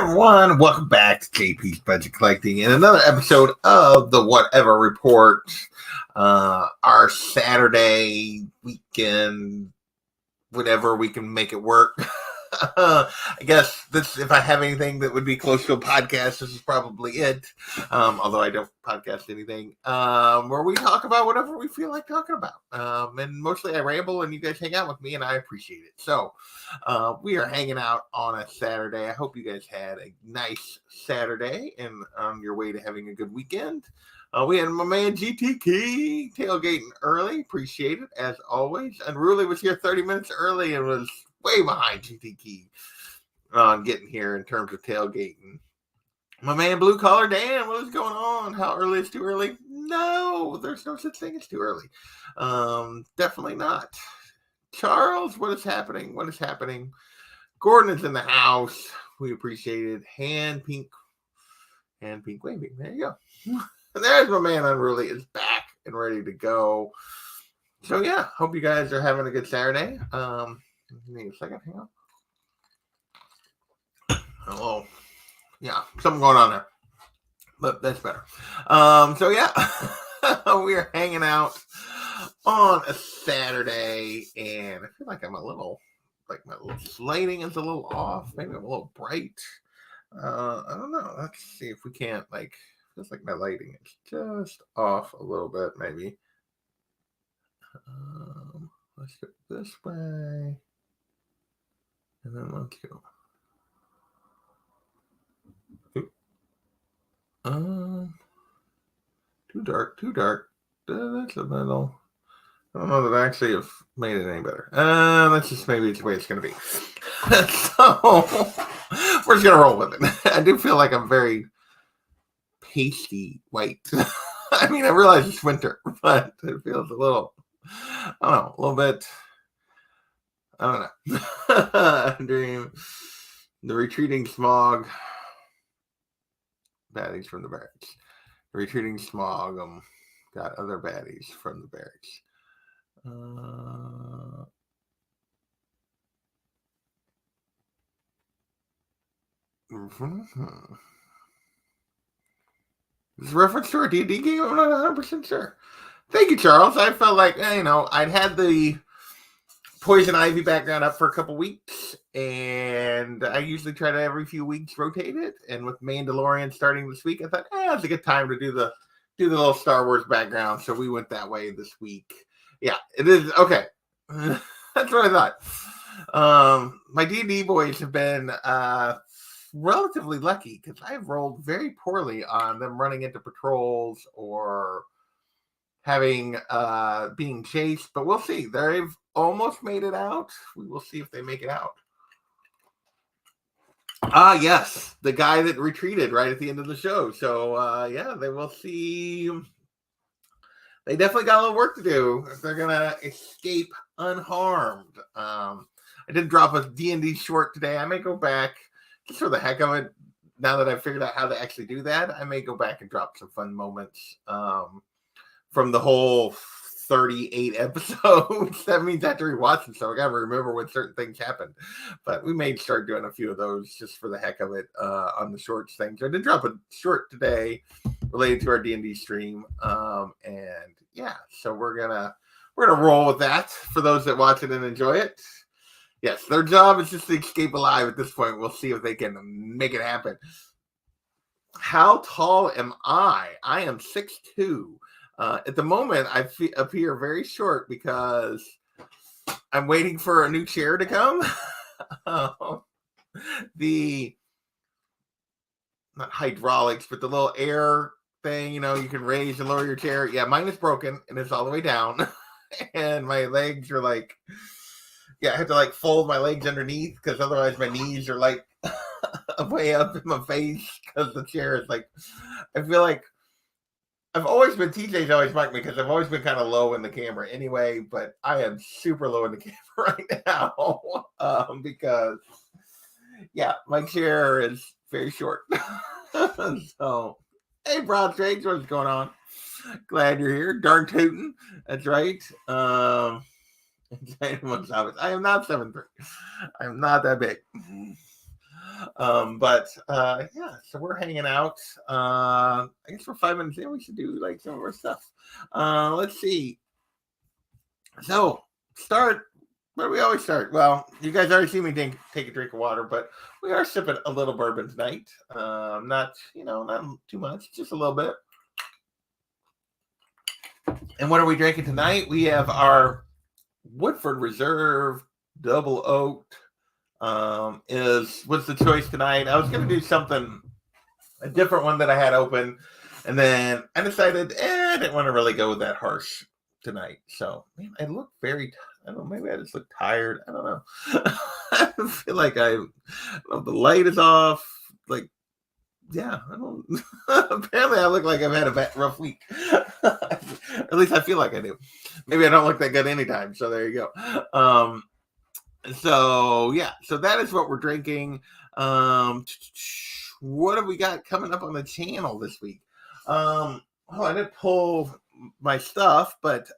everyone, welcome back to JP's Budget Collecting and another episode of the Whatever Report. Our Saturday weekend, whatever we can make it work. I guess this, if I have anything that would be close to a podcast, this is probably it. Although I don't podcast anything, where we talk about whatever we feel like talking about. And mostly I ramble and you guys hang out with me and I appreciate it. So we are hanging out on a Saturday. I hope you guys had a nice Saturday and on your way to having a good weekend. We had my man GT Key tailgating early. Appreciate it, as always. Unruly was here 30 minutes early and was way behind GT Key on getting here in terms of tailgating. My man Blue Collar Dan, what is going on? How early is too early? No, there's no such thing as too early. Definitely not. Charles, what is happening? What is happening? Gordon is in the house. We appreciate it. Hand pink waving. There you go. There's my man Unruly is back and ready to go. So yeah, hope you guys are having a good Saturday. Give me a second. Hang on. Hello. Yeah, something going on there, but that's better. So yeah, we are hanging out on a Saturday, and I feel like I'm a little, like my little lighting is a little off. Maybe I'm a little bright. I don't know. Let's see if we can't, like, feels like my lighting is just off a little bit, maybe. Let's go this way. And then let's go. Too dark. That's a little. I don't know that I actually have made it any better. That's just maybe it's the way it's going to be. So we're just going to roll with it. I do feel like I'm very pasty white. I mean, I realize it's winter, but it feels a little, I don't know, a little bit, I don't know. Dream. The retreating smog. Baddies from the barracks. The retreating smog. Got other baddies from the barracks. Is this a reference to our D&D game? I'm not 100% sure. Thank you, Charles. I felt like, I'd had the Poison Ivy background up for a couple weeks, and I usually try to every few weeks rotate it. And with Mandalorian starting this week, I thought, it's a good time to do the little Star Wars background. So we went that way this week. Yeah, it is okay. That's what I thought. My D&D boys have been relatively lucky because I've rolled very poorly on them running into patrols or having being chased, but we'll see. They've almost made it out. We will see if they make it out. Yes, the guy that retreated right at the end of the show. So yeah, they will see. They definitely got a little work to do if they're gonna escape unharmed. I did drop a D&D short today. I may go back just for the heck of it. Now that I've figured out how to actually do that, I may go back and drop some fun moments from the whole 38 episodes. That means I have to rewatch them, so I gotta remember when certain things happened. But we may start doing a few of those just for the heck of it on the shorts thing. So I did drop a short today related to our D&D stream, and yeah, so we're gonna roll with that for those that watch it and enjoy it. Yes, their job is just to escape alive at this point. We'll see if they can make it happen. How tall am I? I am 6'2". At the moment, I appear very short because I'm waiting for a new chair to come. The not hydraulics, but the little air thing, you can raise and lower your chair. Yeah, mine is broken and it's all the way down. And my legs are like, I have to fold my legs underneath because otherwise my knees are way up in my face because the chair is I feel like I've always been, TJ's always marked me because I've always been kind of low in the camera anyway, but I am super low in the camera right now because, my chair is very short. So, hey, Broad Trades, what's going on? Glad you're here. Darn tootin'. That's right. I am not 7'3". I am not that big. Yeah, so we're hanging out. I guess we're 5 minutes in. We should do like some of our stuff. Let's see. So start where we always start. Well, you guys already see me take a drink of water, but we are sipping a little bourbon tonight. Not not too much, just a little bit. And what are we drinking tonight? We have our Woodford Reserve Double Oaked. Was the choice tonight. I was going to do something, a different one that I had open, and then I decided I didn't want to really go with that harsh tonight. So, man, I look very, I don't know, maybe I just look tired. I don't know. I feel like the light is off. Like, yeah, I don't, apparently I look like I've had a rough week. At least I feel like I do. Maybe I don't look that good anytime. So there you go. So yeah, so that is what we're drinking. What have we got coming up on the channel this week? I didn't pull my stuff, but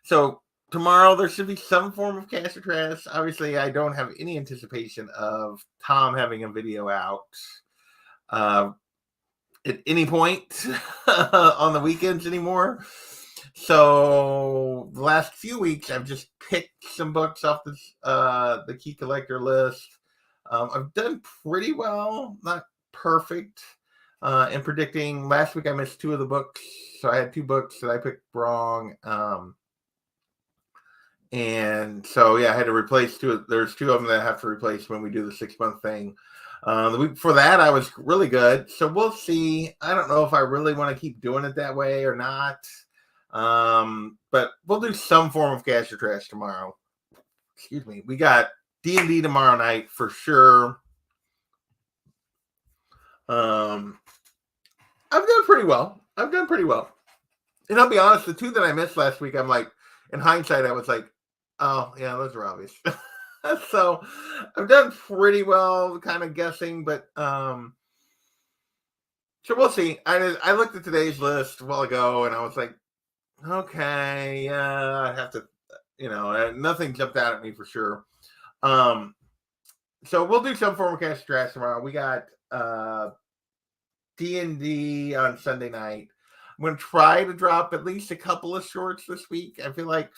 so tomorrow there should be some form of cash or trash. Obviously, I don't have any anticipation of Tom having a video out at any point on the weekends anymore. So the last few weeks, I've just picked some books off the key collector list. I've done pretty well, not perfect, in predicting. Last week I missed 2 of the books, so I had 2 books that I picked wrong. And so yeah, I had to replace 2. There's 2 of them that I have to replace when we do the 6-month thing. The week before that, I was really good. So we'll see. I don't know if I really want to keep doing it that way or not. But we'll do some form of cash or trash tomorrow. Excuse me. We got D&D tomorrow night for sure. I've done pretty well. And I'll be honest, the 2 that I missed last week, I'm like, in hindsight, I was like, oh yeah, those are obvious. So I've done pretty well, kind of guessing, but so we'll see. I looked at today's list a while ago, and I was like, okay, yeah, I have to, nothing jumped out at me for sure. So we'll do some form of cash trash tomorrow. We got D&D on Sunday night. I'm going to try to drop at least a couple of shorts this week. I feel like,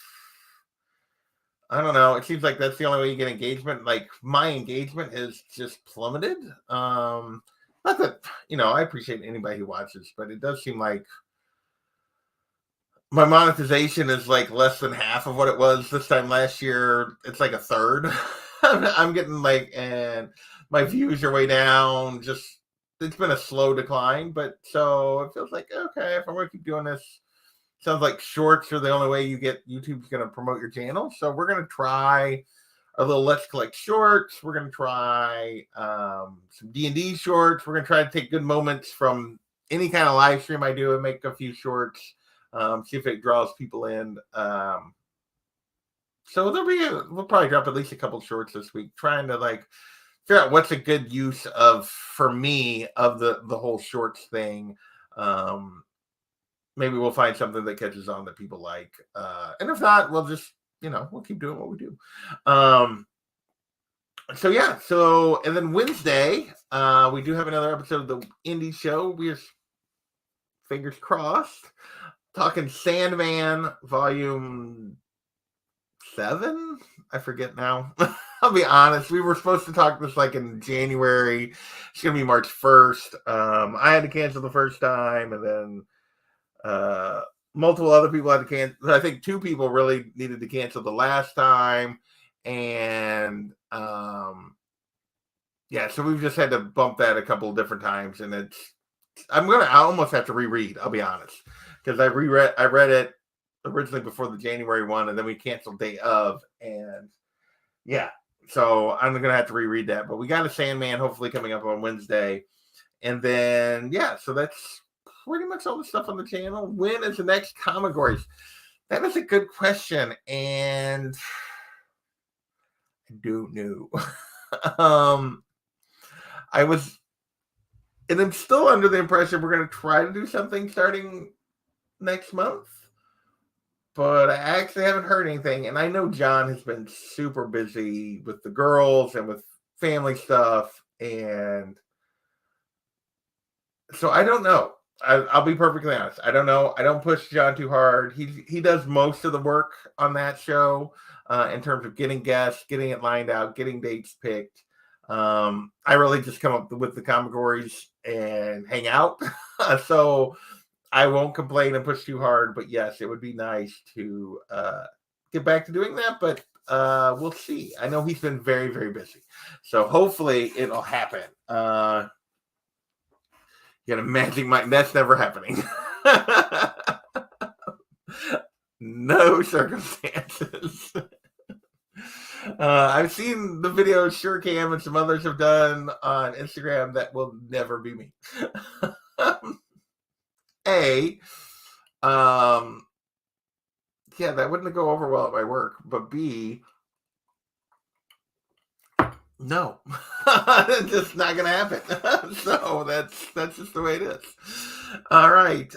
I don't know. It seems like that's the only way you get engagement. Like my engagement is just plummeted. Not that, I appreciate anybody who watches, but it does seem like my monetization is like less than half of what it was this time last year. It's like a third. I'm getting and my views are way down. Just, it's been a slow decline, but so it feels like, okay, if I'm going to keep doing this, sounds like shorts are the only way YouTube's going to promote your channel. So we're going to try a little Let's Collect shorts. We're going to try some D&D shorts. We're going to try to take good moments from any kind of live stream I do and make a few shorts. See if it draws people in. So we'll probably drop at least a couple shorts this week, trying to figure out what's a good use for me of the whole shorts thing. Maybe we'll find something that catches on that people like. And if not, we'll just, we'll keep doing what we do. So yeah, and then Wednesday, we do have another episode of the Indie Show. We're fingers crossed. Talking Sandman Volume 7? I forget now. I'll be honest. We were supposed to talk this in January. It's going to be March 1st. I had to cancel the first time, and then multiple other people had to cancel. I think 2 people really needed to cancel the last time. And yeah, so we've just had to bump that a couple of different times. And I almost have to reread, I'll be honest. Because I read it originally before the January one, and then we canceled day of, and yeah, so I'm gonna have to reread that. But we got a Sandman hopefully coming up on Wednesday, and then yeah, so that's pretty much all the stuff on the channel. When is the next Comic-Gories? That is a good question, and I don't know. And I'm still under the impression we're gonna try to do something starting next month, but I actually haven't heard anything. And I know John has been super busy with the girls and with family stuff, And so I don't know. I'll be perfectly honest. I don't know. I don't push John too hard. He does most of the work on that show in terms of getting guests, getting it lined out, getting dates picked. I really just come up with the categories and hang out. So I won't complain and push too hard. But yes, it would be nice to get back to doing that. But we'll see. I know he's been very, very busy. So hopefully it'll happen. You got a magic mic. That's never happening. No circumstances. I've seen the videos SureCam and some others have done on Instagram. That will never be me. Yeah, that wouldn't go over well at my work. But B, no, it's just not gonna happen. So that's just the way it is. All right.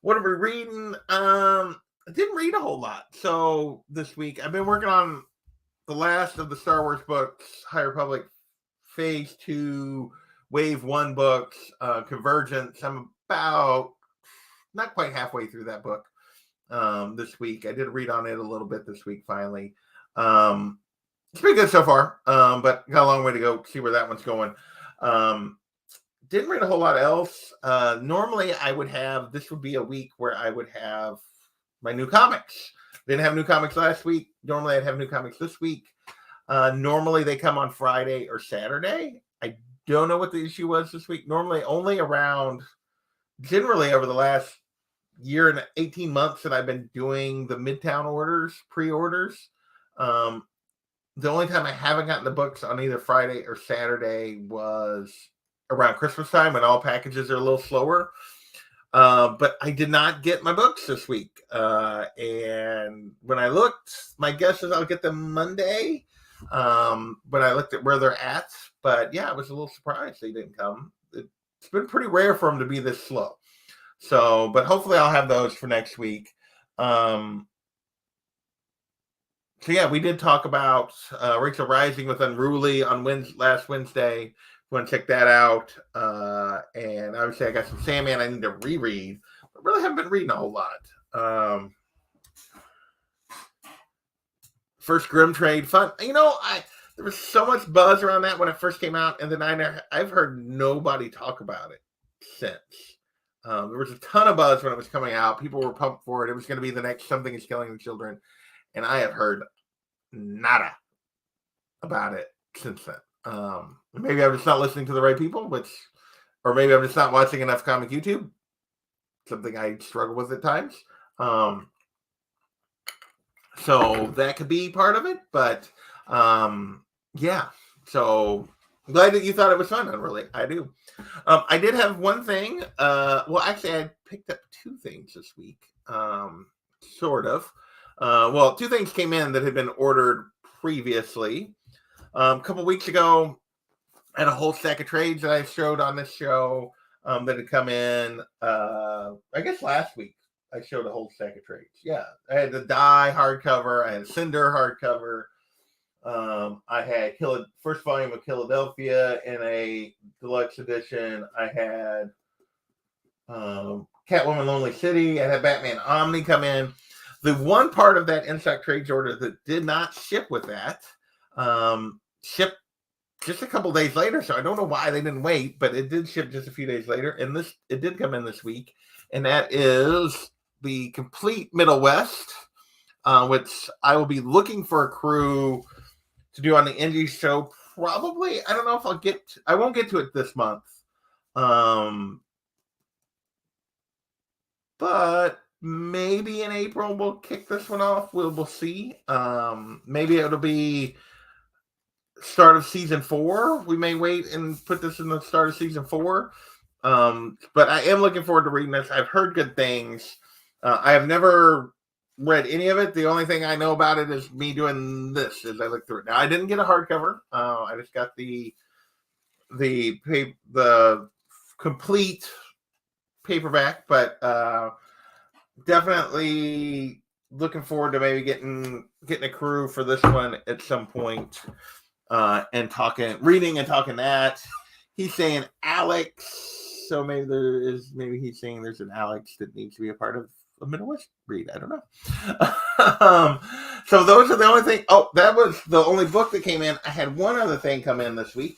What are we reading? I didn't read a whole lot. So this week I've been working on the last of the Star Wars books, High Republic Phase 2, Wave 1 books, Convergence. I'm about not quite halfway through that book this week. I did read on it a little bit this week finally. It's pretty good so far, but got a long way to go. See where that one's going. Didn't read a whole lot else. Normally, I would have, this would be a week where I would have my new comics. Didn't have new comics last week. Normally, I'd have new comics this week. Normally, they come on Friday or Saturday. I don't know what the issue was this week. Normally, only around, generally over the last year and 18 months that I've been doing the Midtown orders, pre-orders. The only time I haven't gotten the books on either Friday or Saturday was around Christmas time, when all packages are a little slower. But I did not get my books this week. And when I looked, my guess is I'll get them Monday. When I looked at where they're at. But yeah, I was a little surprised they didn't come. It's been pretty rare for them to be this slow. So, but hopefully I'll have those for next week. So yeah, we did talk about Rachel Rising with Unruly on last Wednesday. If you want to check that out. And obviously I got some Sandman I need to reread. But really haven't been reading a whole lot. First Grim Trade, fun. You know, there was so much buzz around that when it first came out, and then I've heard nobody talk about it since. There was a ton of buzz when it was coming out. People were pumped for it. It was going to be the next Something is Killing the Children. And I have heard nada about it since then. Maybe I'm just not listening to the right people, or maybe I'm just not watching enough comic YouTube. Something I struggle with at times. So that could be part of it. But yeah. So I'm glad that you thought it was fun. Really, I do. I did have one thing. Well, actually, I picked up two things this week. Sort of. Well, two things came in that had been ordered previously. A couple weeks ago, I had a whole stack of trades that I showed on this show that had come in. I guess last week I showed a whole stack of trades. Yeah, I had the Die hardcover. I had Cinder hardcover. I had first volume of Philadelphia in a deluxe edition. I had Catwoman Lonely City. I had Batman Omni come in. The one part of that in-stock trades order that did not ship with that shipped just a couple days later. So I don't know why they didn't wait, but it did ship just a few days later. And it did come in this week. And that is the complete Middle West, which I will be looking for a crew to do on the indie show. Probably, I don't know if I won't get to it this month. But maybe in April we'll kick this one off. We'll see. Maybe it'll be start of season 4. We may wait and put this in the start of season 4. But I am looking forward to reading this. I've heard good things. I have never read any of it. The only thing I know about it is me doing this as I look through it. Now, I didn't get a hardcover. I just got the complete paperback, but definitely looking forward to maybe getting a crew for this one at some point, and reading and talking that. He's saying Alex, so maybe he's saying there's an Alex that needs to be a part of a Middle West read. I don't know. So those are the only thing. Oh, that was the only book that came in. I had one other thing come in this week.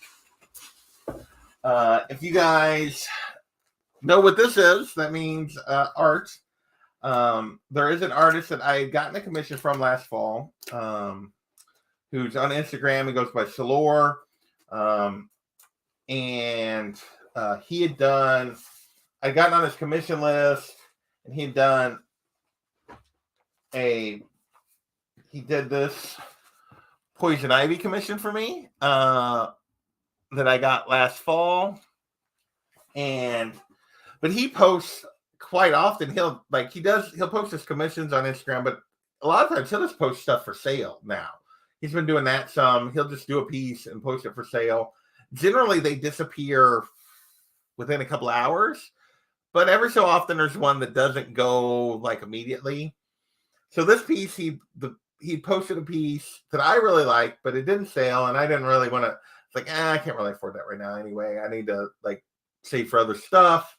If you guys know what this is, that means art. There is an artist that I had gotten a commission from last fall, who's on Instagram. He goes by Salor. And he had done, I got on his commission list, and he had done he did this Poison Ivy commission for me that I got last fall. But he posts quite often. He'll post his commissions on Instagram, but a lot of times he'll just post stuff for sale now. He's been doing that some. He'll just do a piece and post it for sale. Generally, they disappear within a couple hours, but every so often there's one that doesn't go like immediately. So this piece, he posted a piece that I really liked, but it didn't sell, and I didn't really want to. It's like, I can't really afford that right now anyway. I need to save for other stuff.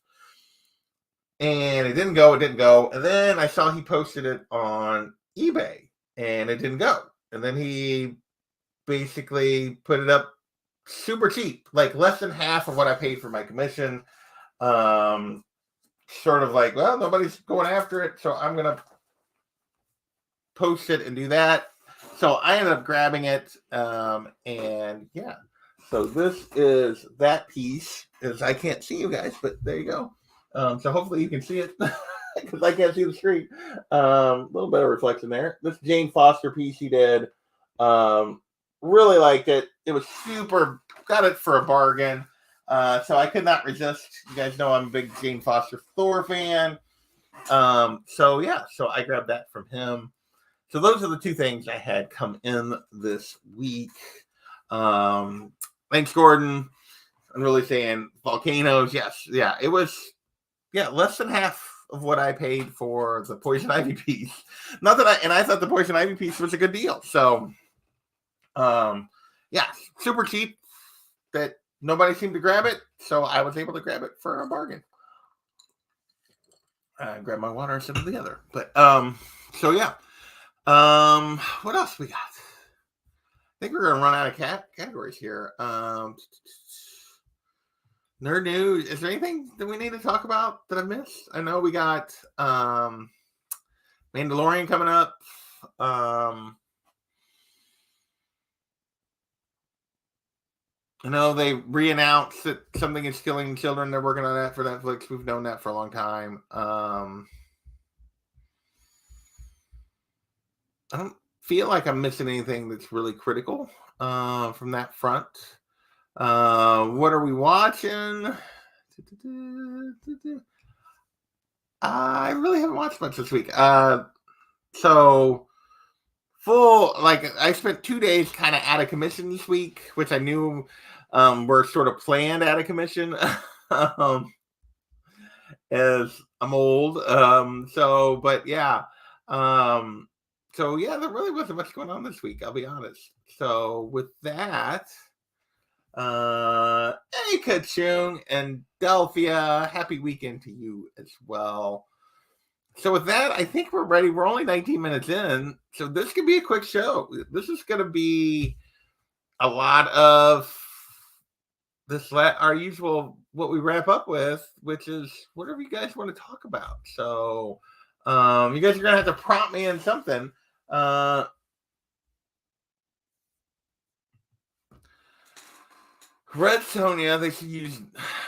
And it didn't go. And then I saw he posted it on eBay, and it didn't go. And then he basically put it up super cheap, like less than half of what I paid for my commission. Sort of like, well, nobody's going after it, so I'm going to post it and do that. So I ended up grabbing it. And yeah, so this is that piece. I can't see you guys, but there you go. So hopefully you can see it because I can't see the screen. A little bit of reflection there. This Jane Foster piece he did. Really liked it. It was super. Got it for a bargain. So I could not resist. You guys know I'm a big Jane Foster Thor fan. So I grabbed that from him. So those are the two things I had come in this week. Thanks, Gordon. I'm really saying volcanoes. Yes. Yeah. It was, less than half of what I paid for the Poison Ivy piece. I thought the Poison Ivy piece was a good deal. So, super cheap that nobody seemed to grab it. So I was able to grab it for a bargain. I grabbed my water instead of the other. But, what else we got? I think we're going to run out of categories here. Nerd news. Is there anything that we need to talk about that I missed? I know we got Mandalorian coming up. I know they re-announced that something is killing children. They're working on that for Netflix. We've known that for a long time. I don't feel like I'm missing anything that's really critical from that front. What are we watching? I really haven't watched much this week. I spent 2 days kind of out of commission this week, which I knew were sort of planned out of commission. As I'm old. There really wasn't much going on this week, I'll be honest. So with that, hey, Kachung and Delphia, happy weekend to you as well. So with that, I think we're ready. We're only 19 minutes in, so this could be a quick show. This is going to be a lot of our usual, what we wrap up with, which is whatever you guys want to talk about. So you guys are going to have to prompt me in something. Red Sonia, they should use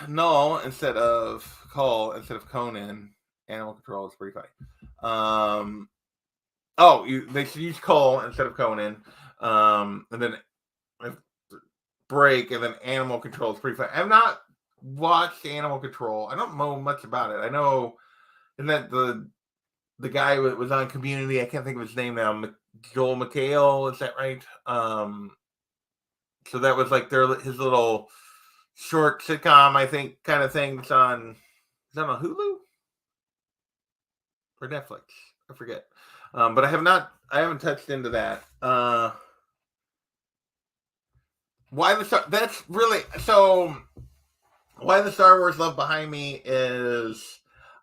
Null instead of Conan. Animal Control is pretty funny. They should use Cole instead of Conan. And then Break, and then Animal Control is pretty funny. I've not watched Animal Control. I don't know much about it. I know, isn't that the guy that was on Community? I can't think of his name now. Joel McHale, is that right? So that was like his little short sitcom, I think, kind of thing. Is that on Hulu or Netflix? I forget. But I haven't touched into that. Why the Star? That's really so. Why the Star Wars love behind me is,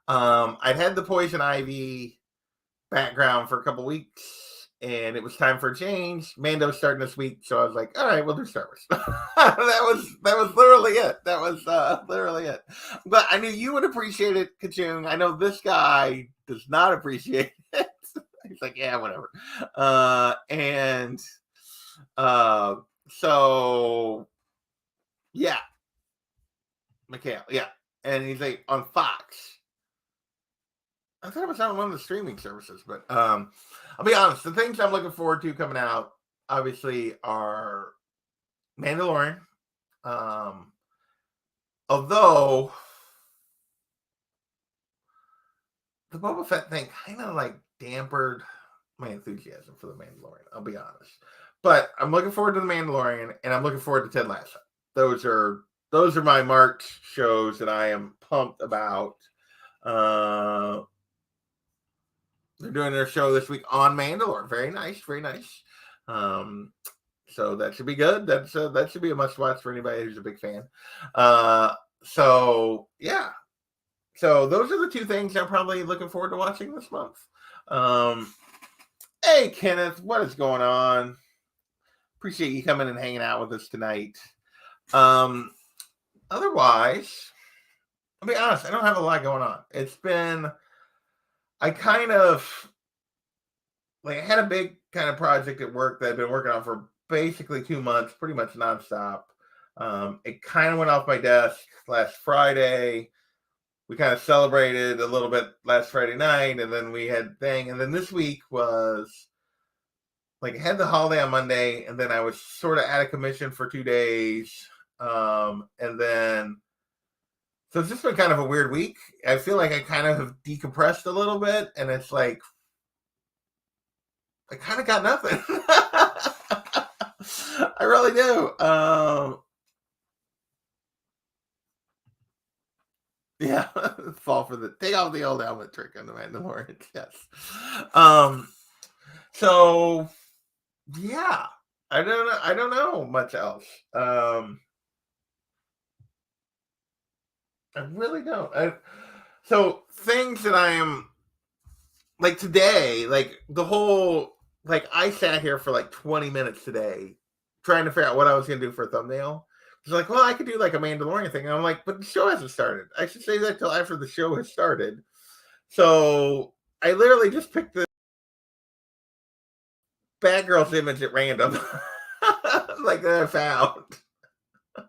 I'd had the Poison Ivy background for a couple weeks, and it was time for a change. Mando's starting this week, so I was like, all right, we'll do Star Wars. that was literally it. That was literally it. But I knew you would appreciate it, Kachung. I know this guy does not appreciate it. He's like, yeah, whatever. So yeah, Mikhail, yeah. And he's like on Fox. I thought it was on one of the streaming services, but I'll be honest. The things I'm looking forward to coming out, obviously, are Mandalorian. Although the Boba Fett thing kind of like dampened my enthusiasm for the Mandalorian. I'll be honest, but I'm looking forward to the Mandalorian, and I'm looking forward to Ted Lasso. Those are my March shows that I am pumped about. They're doing their show this week on Mandalore. Very nice, very nice. So that should be good. That should be a must watch for anybody who's a big fan. So yeah. So those are the two things I'm probably looking forward to watching this month. Hey Kenneth, what is going on? Appreciate you coming and hanging out with us tonight. Otherwise, I'll be honest, I don't have a lot going on. I kind of I had a big kind of project at work that I've been working on for basically 2 months, pretty much nonstop. It kind of went off my desk last Friday. We kind of celebrated a little bit last Friday night, and then we had thing. And then this week was I had the holiday on Monday, and then I was sort of out of commission for 2 days. And then so it's just been kind of a weird week. I feel like I kind of have decompressed a little bit, and it's like I kind of got nothing. I really do. Yeah, fall for the take off the old helmet trick on the Mandalorian. Yes. So yeah, I don't know much else. I really don't. So things that I am like today, the whole I sat here for 20 minutes today trying to figure out what I was going to do for a thumbnail. It's like, well, I could do a Mandalorian thing. And I'm like, but the show hasn't started. I should say that till after the show has started. So I literally just picked the Bad Girl's image at random, that I found. I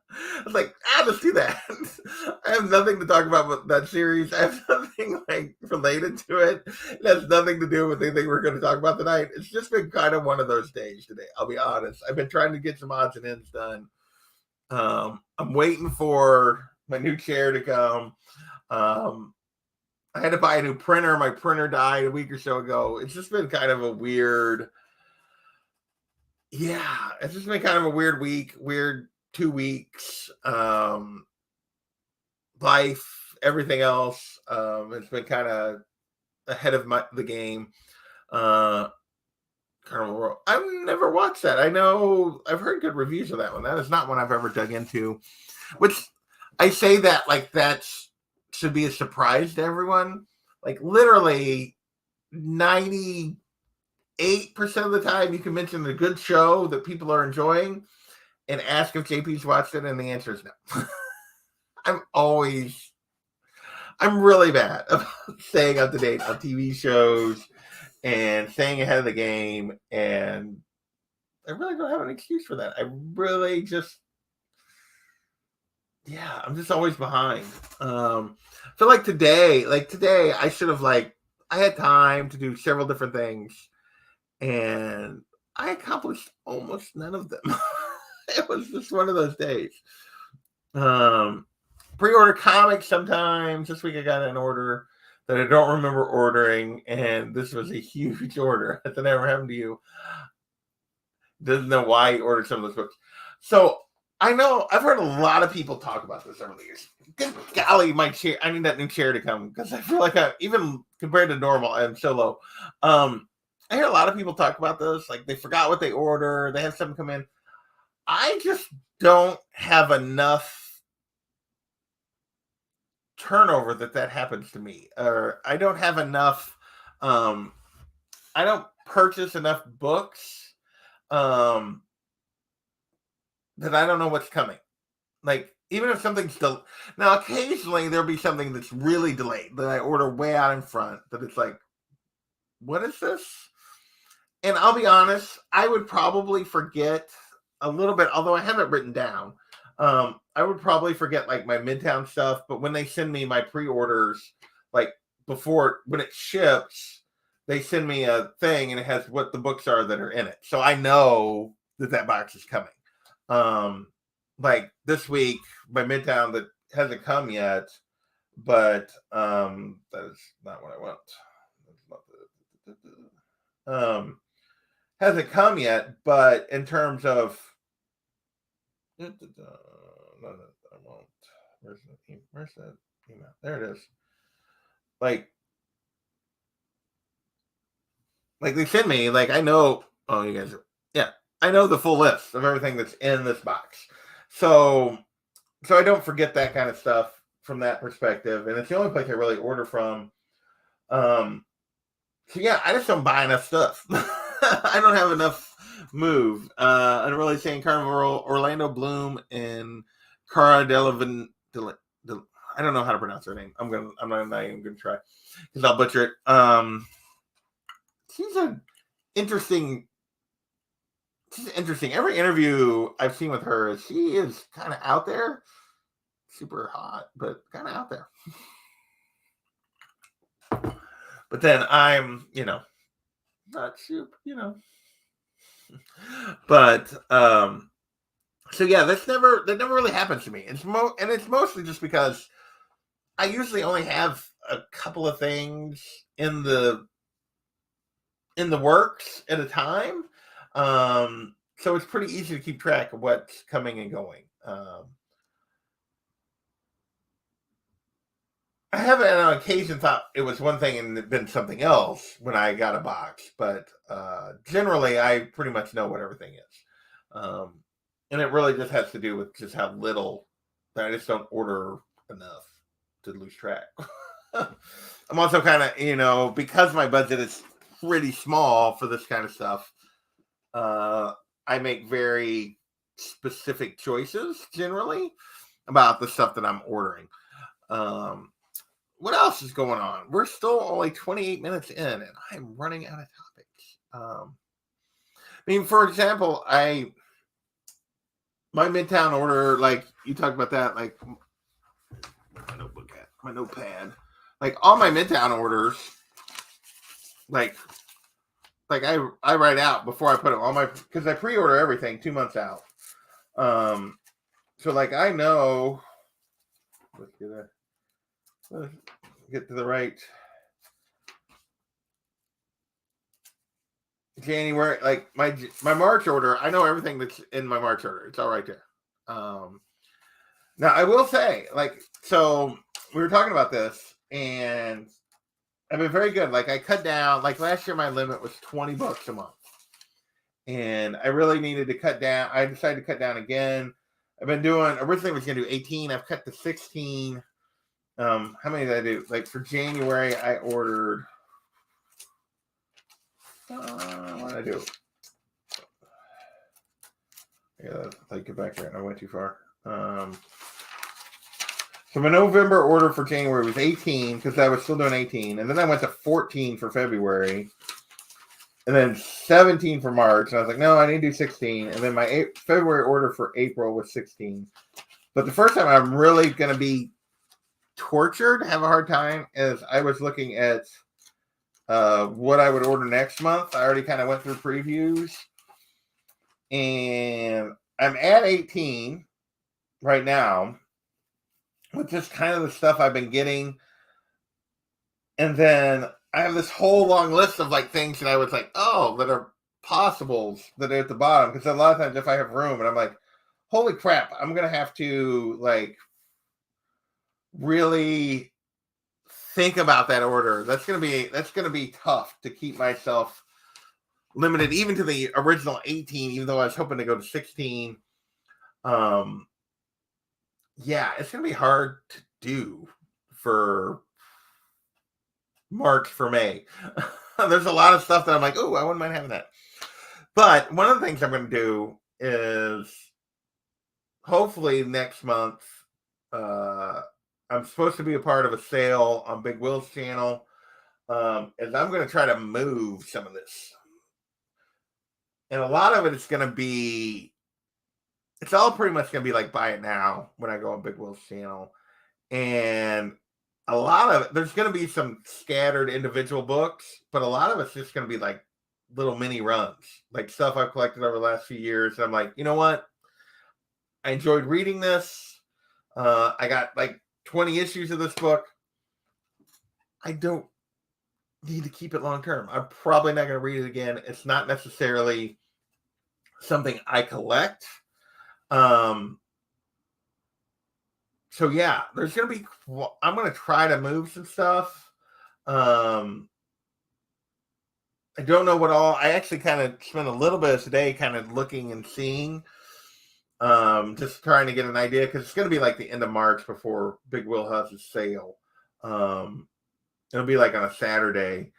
was like, let's do that. I have nothing to talk about with that series. I have nothing related to it. It has nothing to do with anything we're going to talk about tonight. It's just been kind of one of those days today. I'll be honest. I've been trying to get some odds and ends done. I'm waiting for my new chair to come. I had to buy a new printer. My printer died a week or so ago. It's just been kind of a weird. Yeah, it's just been kind of a weird week. Weird 2 weeks, life, everything else. It's been kind of ahead of the game. Carnival World. I've never watched that. I know I've heard good reviews of that one. That is not one I've ever dug into. Which I say that that should be a surprise to everyone. Literally 98% of the time you can mention a good show that people are enjoying and ask if JP's watched it, and the answer is no. I'm really bad about staying up to date on TV shows and staying ahead of the game, and I really don't have an excuse for that. I really just, I'm just always behind. So today I should have I had time to do several different things, and I accomplished almost none of them. It was just one of those days. Pre-order comics sometimes. This week I got an order that I don't remember ordering, and this was a huge order. Has that ever happened to you? Doesn't know why he ordered some of those books. So I know I've heard a lot of people talk about this over the years. Good golly, my chair! I need that new chair to come because I feel like even compared to normal, I'm so low. I hear a lot of people talk about this, like they forgot what they order, they have something come in. I just don't have enough turnover that happens to me, or I don't have enough. I don't purchase enough books um, that I don't know what's coming. Like even if something's now, occasionally there'll be something that's really delayed that I order way out in front. That it's like, what is this? And I'll be honest, I would probably forget a little bit, although I have it written down. I would probably forget like my Midtown stuff, but when they send me my pre-orders, like before when it ships, they send me a thing and it has what the books are that are in it. So I know that box is coming. Like this week, my Midtown that hasn't come yet, but that is not what I want. Hasn't come yet, but in terms of no, I won't. Where's that email? There it is. Like they send me, like I know, oh, you guys, yeah, I know the full list of everything that's in this box. So I don't forget that kind of stuff from that perspective. And it's the only place I really order from. So yeah, I just don't buy enough stuff. I don't have enough move. I'm really saying Carnival, Orlando Bloom, and Cara Delevingne. I don't know how to pronounce her name. I'm not even gonna try because I'll butcher it. She's interesting. She's interesting. Every interview I've seen with her, she is kind of out there. Super hot, but kind of out there. But then I'm, not super, But so yeah, that never really happens to me. It's mostly just because I usually only have a couple of things in the works at a time. So it's pretty easy to keep track of what's coming and going. I haven't on occasion thought it was one thing and been something else when I got a box, but generally I pretty much know what everything is. And it really just has to do with just how little that I just don't order enough to lose track. I'm also kind of, because my budget is pretty small for this kind of stuff, I make very specific choices generally about the stuff that I'm ordering. What else is going on? We're still only 28 minutes in, and I'm running out of topics. For example, my Midtown order, like you talked about that, like my notepad, like all my Midtown orders, like I write out before I put them on because I pre-order everything 2 months out. So like I know, let's get to the right January, like my March order. I know everything that's in my March order. It's all right there. Now I will say, so we were talking about this, and I've been very good. Like I cut down. Like last year, my limit was $20 a month, and I really needed to cut down. I decided to cut down again. I've been doing. Originally, I was going to do 18. I've cut to 16. How many did I do? Like for January, I ordered. What did I do? Yeah, let's get back there. I went too far. So my November order for January was 18 because I was still doing 18, and then I went to 14 for February, and then 17 for March. And I was like, no, I need to do 16. And then my February order for April was 16. But the first time I'm really going to be tortured, have a hard time, is I was looking at what I would order next month. I already kind of went through previews, and I'm at 18 right now with just kind of the stuff I've been getting. And then I have this whole long list of like things that I was like, oh, that are possibles that are at the bottom. Because a lot of times if I have room and I'm like, holy crap, I'm going to have to like really think about that order. That's going to be tough to keep myself limited even to the original 18, even though I was hoping to go to 16. Yeah, it's going to be hard to do for March for May. There's a lot of stuff that I'm like, oh, I wouldn't mind having that. But one of the things I'm going to do is hopefully next month, I'm supposed to be a part of a sale on Big Will's channel. And I'm going to try to move some of this. And a lot of it is going to be, it's all pretty much going to be like buy it now when I go on Big Will's channel. And a lot of it, there's going to be some scattered individual books, but a lot of it's just going to be like little mini runs, like stuff I've collected over the last few years. And I'm like, you know what? I enjoyed reading this. I got like 20 issues of this book. I don't need to keep it long term. I'm probably not going to read it again. It's not necessarily something I collect. So yeah, there's going to be, I'm going to try to move some stuff. I don't know what all, I actually kind of spent a little bit of today kind of looking and seeing, just trying to get an idea, because it's going to be like the end of March before Big Will has his sale. It'll be like on a Saturday.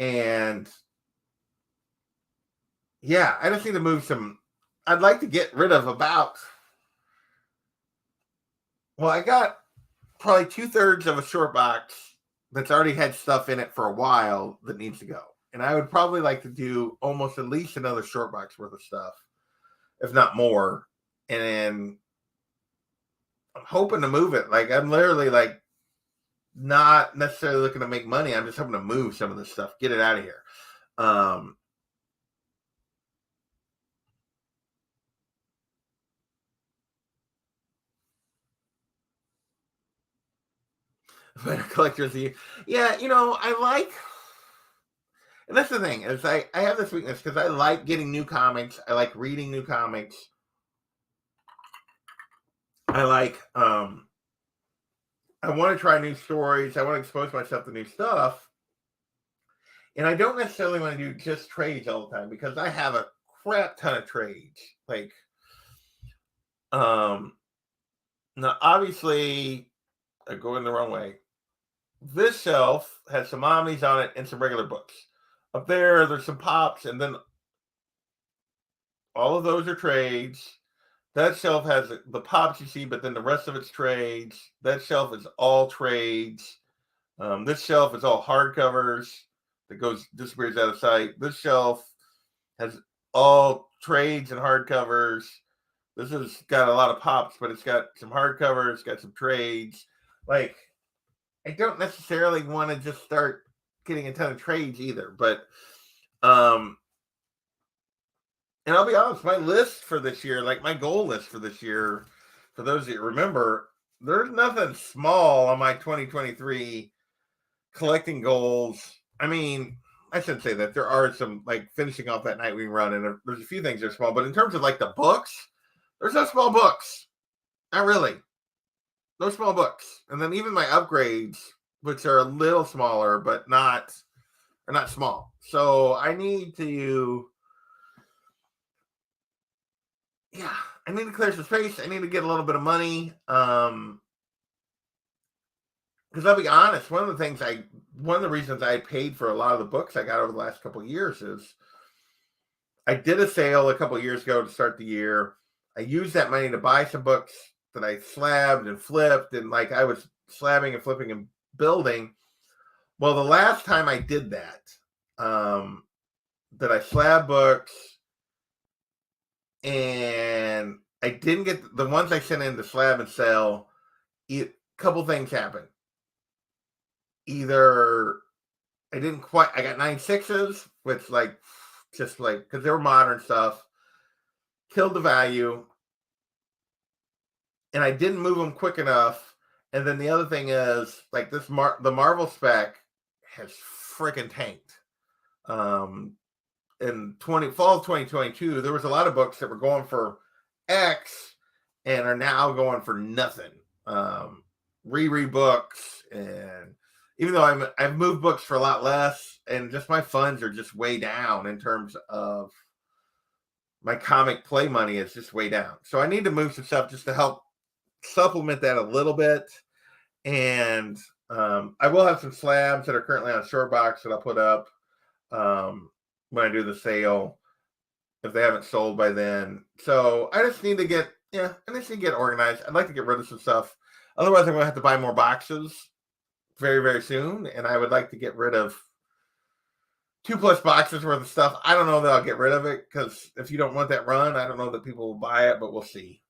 And yeah, I just need to move some, I'd like to get rid of about, well, I got probably 2/3 of a short box that's already had stuff in it for a while that needs to go. And I would probably like to do almost at least another short box worth of stuff, if not more. And then I'm hoping to move it. Like, I'm literally like not necessarily looking to make money. I'm just hoping to move some of this stuff, get it out of here. But a collector's, yeah, you know, I like, and that's the thing, is I have this weakness because I like getting new comics. I like reading new comics. I like, I want to try new stories. I want to expose myself to new stuff. And I don't necessarily want to do just trades all the time, because I have a crap ton of trades. Like, now obviously, I'm going the wrong way. This shelf has some omnis on it and some regular books. Up there, there's some pops, and then all of those are trades. That shelf has the pops you see, but then the rest of it's trades. That shelf is all trades. This shelf is all hardcovers that disappears out of sight. This shelf has all trades and hardcovers. This has got a lot of pops, but it's got some hardcovers, got some trades. Like, I don't necessarily want to just start getting a ton of trades either, but and I'll be honest, my list for this year, like my goal list for this year, for those that remember, there's nothing small on my 2023 collecting goals. I mean, I shouldn't say that. There are some, like finishing off that Nightwing run, and there's a few things that are small, but in terms of like the books, there's no small books. Not really. No small books. And then even my upgrades, which are a little smaller, but are not small. So I need to, yeah, I need to clear some space. I need to get a little bit of money. Because I'll be honest, one of the reasons I paid for a lot of the books I got over the last couple of years is I did a sale a couple of years ago to start the year. I used that money to buy some books that I slabbed and flipped, and like I was slabbing and flipping and building. Well, the last time I did that, that I slab books, and I didn't get the ones I sent in to slab and sell. A couple things happened. Either I got 9/6s, which like, just like, because they were modern stuff, killed the value, and I didn't move them quick enough. And then the other thing is, like, the Marvel spec has freaking tanked. In fall of 2022, there was a lot of books that were going for X and are now going for nothing. Reread books, and even though I've moved books for a lot less, and just my funds are just way down in terms of my comic play money is just way down. So I need to move some stuff just to help supplement that a little bit. And I will have some slabs that are currently on short box that I'll put up when I do the sale if they haven't sold by then. So I just need to get organized. I'd like to get rid of some stuff. Otherwise, I'm going to have to buy more boxes very, very soon. And I would like to get rid of 2+ boxes worth of stuff. I don't know that I'll get rid of it because if you don't want that run, I don't know that people will buy it, but we'll see.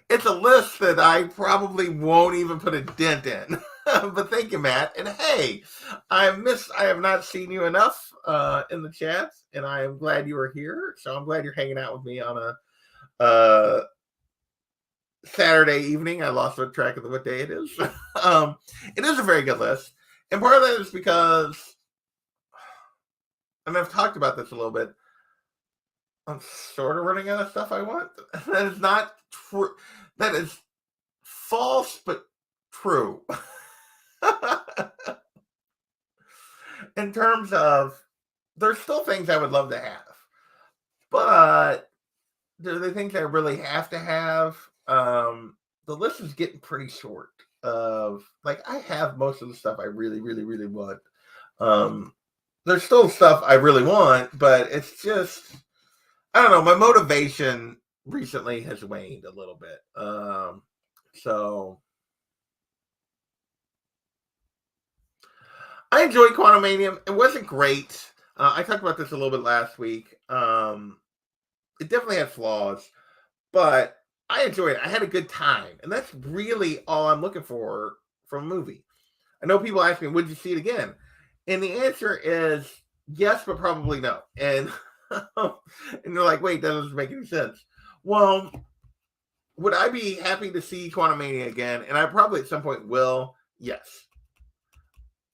It's a list that I probably won't even put a dent in. But thank you, Matt. And hey, I have not seen you enough in the chat, and I am glad you were here. So I'm glad you're hanging out with me on a Saturday evening. I lost track of what day it is. It is a very good list. And part of that is because, and I've talked about this a little bit, I'm sort of running out of stuff I want. That is not true. That is false, but true. In terms of, there's still things I would love to have, but do they things I really have to have? The list is getting pretty short. Like I have most of the stuff I really, really, really want. There's still stuff I really want, but it's just, I don't know. My motivation recently has waned a little bit. So I enjoyed Quantumanium. It wasn't great. I talked about this a little bit last week. It definitely had flaws, but I enjoyed it. I had a good time, and that's really all I'm looking for from a movie. I know people ask me, would you see it again? And the answer is yes, but probably no. And and they're like, wait, that doesn't make any sense. Well, would I be happy to see Quantumania again? And I probably at some point will. Yes.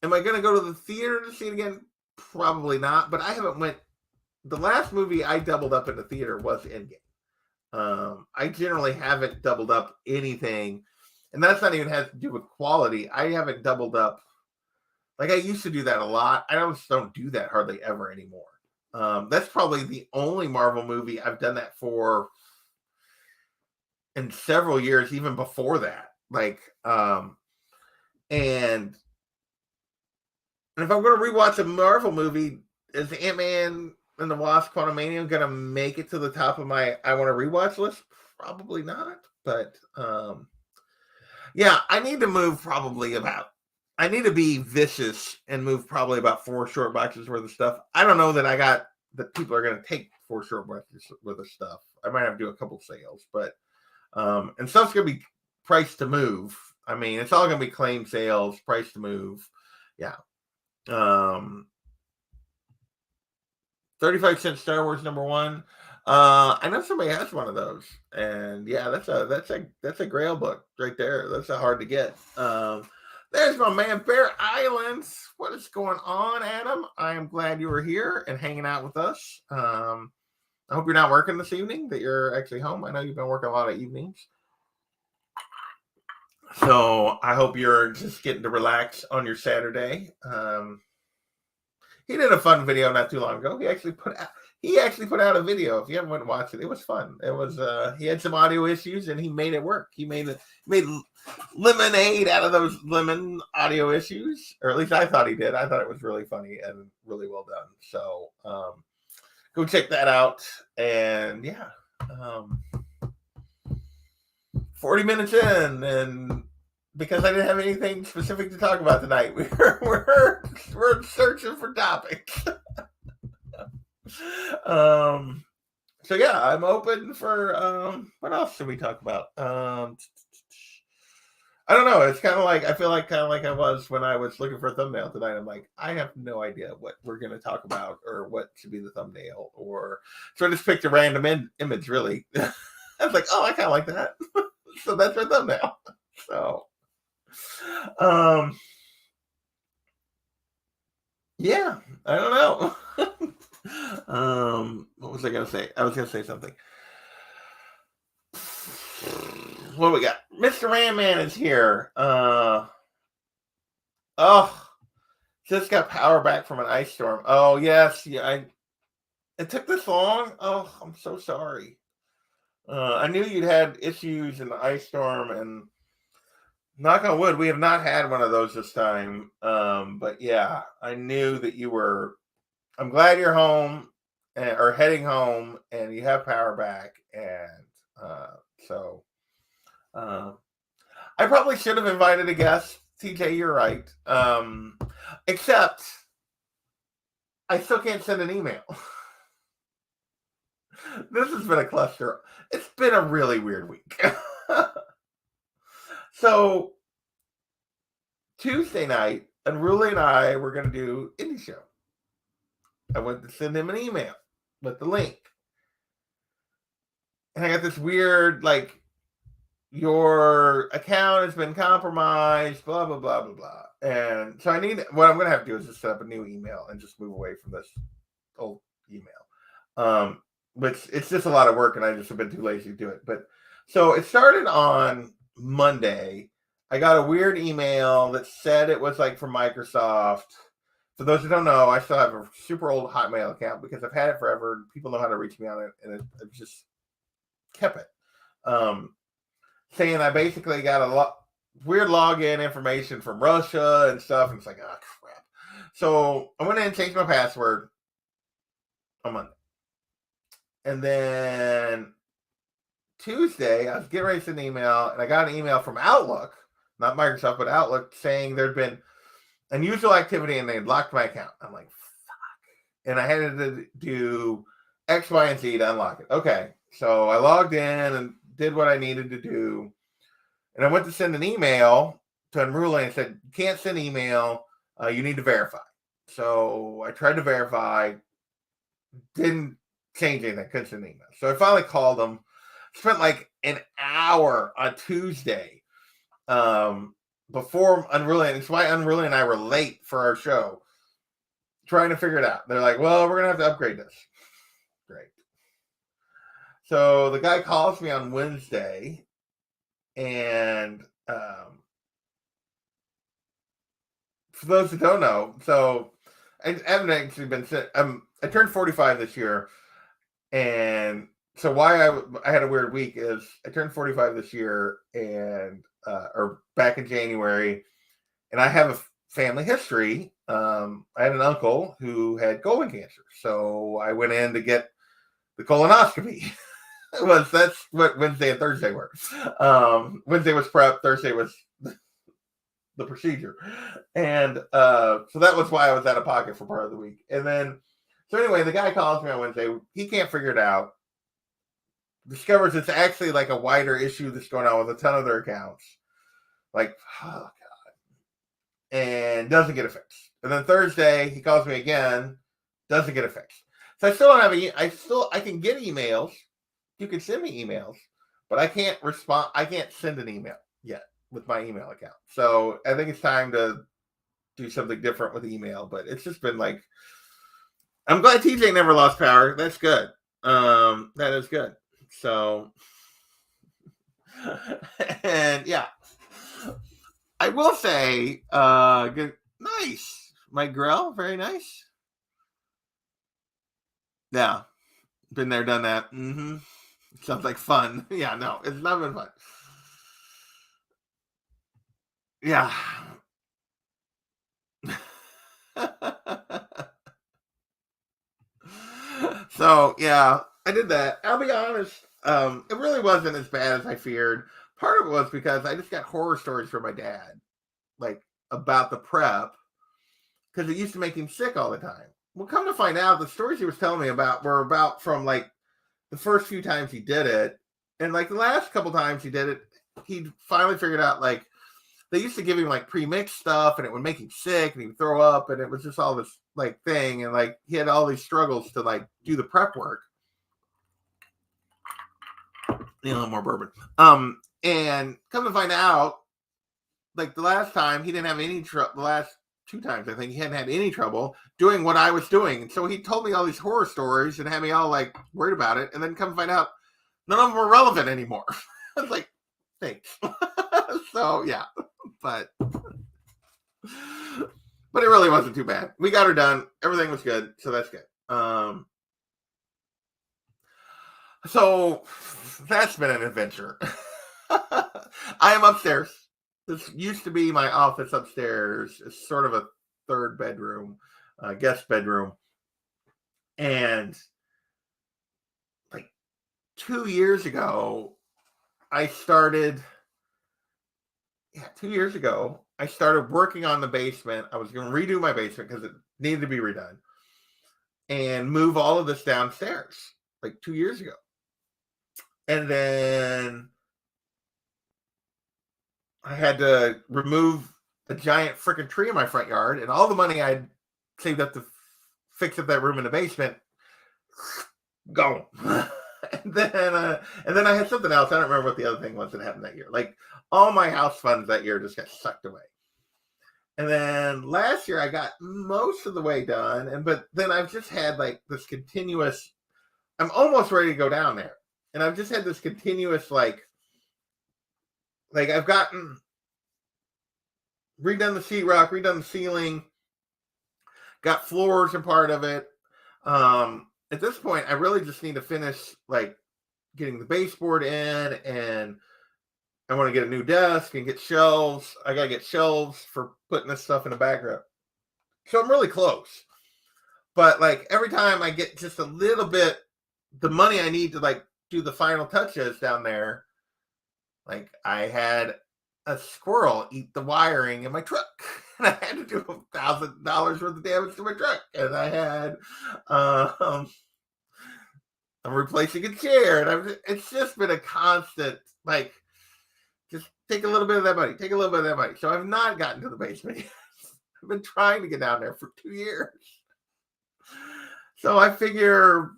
Am I going to go to the theater to see it again? Probably not. But I haven't went. The last movie I doubled up in the theater was Endgame. I generally haven't doubled up anything, and that's not even has to do with quality. I haven't doubled up. Like I used to do that a lot. I don't do that hardly ever anymore. That's probably the only Marvel movie I've done that for in several years, even before that. Like, and if I'm going to rewatch a Marvel movie, is Ant-Man and the Wasp: Quantumania going to make it to the top of my I want to rewatch list? Probably not. But yeah, I need to move I need to be vicious and move probably about 4 short boxes worth of stuff. I don't know that people are going to take 4 short boxes worth of stuff. I might have to do a couple sales, but and stuff's going to be priced to move. I mean, it's all going to be claim sales, price to move. Yeah. 35-cent Star Wars #1. I know somebody has one of those, and yeah, that's a Grail book right there. That's hard to get. There's my man, Bear Islands. What is going on, Adam? I am glad you were here and hanging out with us. I hope you're not working this evening, that you're actually home. I know you've been working a lot of evenings. So I hope you're just getting to relax on your Saturday. He did a fun video not too long ago. He actually put out a video. If you haven't went and watched it, it was fun. It was he had some audio issues and he made it work. He made lemonade out of those lemon audio issues, or at least I thought he did. I thought it was really funny and really well done. So go check that out. And yeah, 40 minutes in, and because I didn't have anything specific to talk about tonight, we're searching for topics. So yeah, I'm open for what else should we talk about? I don't know. It's kind of like I feel like I was when I was looking for a thumbnail tonight. I'm like, I have no idea what we're going to talk about or what should be the thumbnail, or so I just picked a random image. Really, I was like, oh, I kind of like that, so that's our thumbnail. So, yeah, I don't know. What was I going to say? I was going to say something. What we got? Mr. Randman is here. Just got power back from an ice storm. Oh yes, yeah. It took this long. Oh, I'm so sorry. I knew you'd had issues in the ice storm, and knock on wood, we have not had one of those this time. But yeah, I knew that you were. I'm glad you're home or heading home, and you have power back. And so, I probably should have invited a guest. TJ, you're right. Except, I still can't send an email. This has been a cluster. It's been a really weird week. So, Tuesday night, Unruly and I were going to do Indie Show. I went to send him an email with the link. And I got this weird, like, your account has been compromised, blah, blah, blah, blah, blah. And so what I'm going to have to do is just set up a new email and just move away from this old email. Which it's just a lot of work, and I just have been too lazy to do it. But so it started on Monday. I got a weird email that said it was like from Microsoft. For those who don't know, I still have a super old Hotmail account because I've had it forever. People know how to reach me on it, and I've just kept it. Saying I basically got a weird login information from Russia and stuff, and it's like, oh crap. So I went in and changed my password on Monday. And then Tuesday, I was getting ready to send an email, and I got an email from Outlook, not Microsoft, but Outlook, saying there'd been unusual activity and they'd locked my account. I'm like, fuck. And I had to do X, Y, and Z to unlock it. Okay. So I logged in and did what I needed to do. And I went to send an email to Unruly and said, you can't send email. You need to verify. So I tried to verify. Didn't change anything. Couldn't send an email. So I finally called them. Spent like an hour on Tuesday before Unruly. And it's why Unruly and I were late for our show. Trying to figure it out. They're like, well, we're going to have to upgrade this. Great. So the guy calls me on Wednesday, and for those who don't know, so I haven't actually been. I turned 45 this year, and so why I had a weird week is I turned 45 this year, and or back in January, and I have a family history. I had an uncle who had colon cancer, so I went in to get the colonoscopy. That's what Wednesday and Thursday were. Wednesday was prep, Thursday was the procedure. And so that was why I was out of pocket for part of the week. And then, so anyway, the guy calls me on Wednesday. He can't figure it out. Discovers it's actually like a wider issue that's going on with a ton of their accounts. Like, oh God. And doesn't get it fixed. And then Thursday, he calls me again, doesn't get it fixed. So I still don't have I can get emails. You can send me emails, but I can't respond. I can't send an email yet with my email account. So I think it's time to do something different with email, but it's just been like, I'm glad TJ never lost power. That's good. That is good. So, and yeah, I will say, good, nice. My grill, very nice. Yeah. Been there, done that. Mm-hmm. Sounds like fun. Yeah, no, it's not been fun. Yeah. So, yeah, I did that. I'll be honest, it really wasn't as bad as I feared. Part of it was because I just got horror stories from my dad, like, about the prep, because it used to make him sick all the time. Well, come to find out, the stories he was telling me about were about from, like, the first few times he did it, and like the last couple times he did it, he finally figured out, like, they used to give him like pre-mixed stuff and it would make him sick and he would throw up, and it was just all this like thing, and like he had all these struggles to like do the prep work. Need a little more bourbon. And come to find out, like the last time he didn't have any trouble. The last 2 times I think he hadn't had any trouble doing what I was doing. And so he told me all these horror stories and had me all like worried about it. And then come find out none of them were relevant anymore. I was like, Thanks. So yeah, but it really wasn't too bad. We got her done. Everything was good, so that's good. So that's been an adventure. I am upstairs. This used to be my office upstairs. It's sort of a third bedroom, guest bedroom. And like 2 years ago, I started 2 years ago, I started working on the basement. I was going to redo my basement because it needed to be redone and move all of this downstairs like 2 years ago. And then I had to remove a giant freaking tree in my front yard, and all the money I'd saved up to fix up that room in the basement gone. and then I had something else. I don't remember what the other thing was that happened that year. Like all my house funds that year just got sucked away. And then last year I got most of the way done, but then I've just had like this continuous. I'm almost ready to go down there, and I've just had this continuous like I've gotten redone the sheetrock, redone the ceiling, got floors and part of it. At this point, I really just need to finish like getting the baseboard in, and I want to get a new desk and get shelves. I got to get shelves for putting this stuff in the background. So I'm really close. But like every time I get just a little bit, the money I need to like do the final touches down there, like I had a squirrel eat the wiring in my truck. And I had to do $1,000 worth of damage to my truck. And I had, I'm replacing a chair. And it's just been a constant, like, just take a little bit of that money. Take a little bit of that money. So I've not gotten to the basement yet. I've been trying to get down there for 2 years. So I figure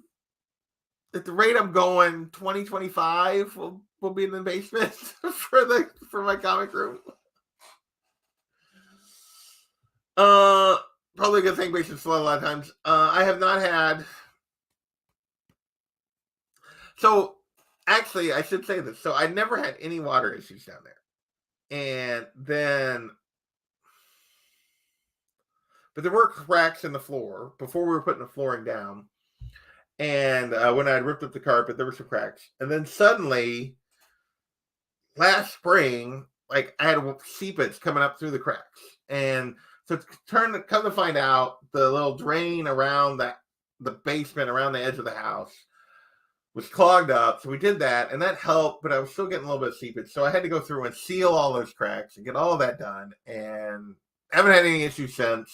at the rate I'm going, 2025 will be in the basement for my comic room. Probably a good thing basement's slow a lot of times. I have not had. So actually, I should say this. So I never had any water issues down there, and then, but there were cracks in the floor before we were putting the flooring down. And when I ripped up the carpet, there were some cracks. And then suddenly, last spring, like I had seepage coming up through the cracks. And so come to find out, the little drain around the basement, around the edge of the house, was clogged up. So we did that, and that helped, but I was still getting a little bit of seepage. So I had to go through and seal all those cracks and get all of that done. And haven't had any issues since.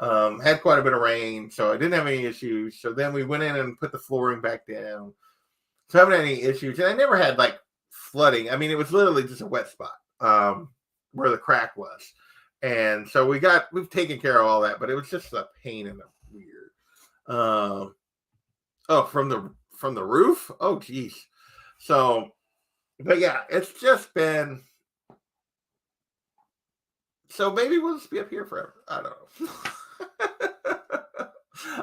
Had quite a bit of rain, so I didn't have any issues. So then we went in and put the flooring back down. So I haven't had any issues. And I never had like flooding. I mean, it was literally just a wet spot where the crack was. And so we've taken care of all that, but it was just a pain in the weird. From the roof? Oh, geez. So, but yeah, it's just been. So maybe we'll just be up here forever. I don't know.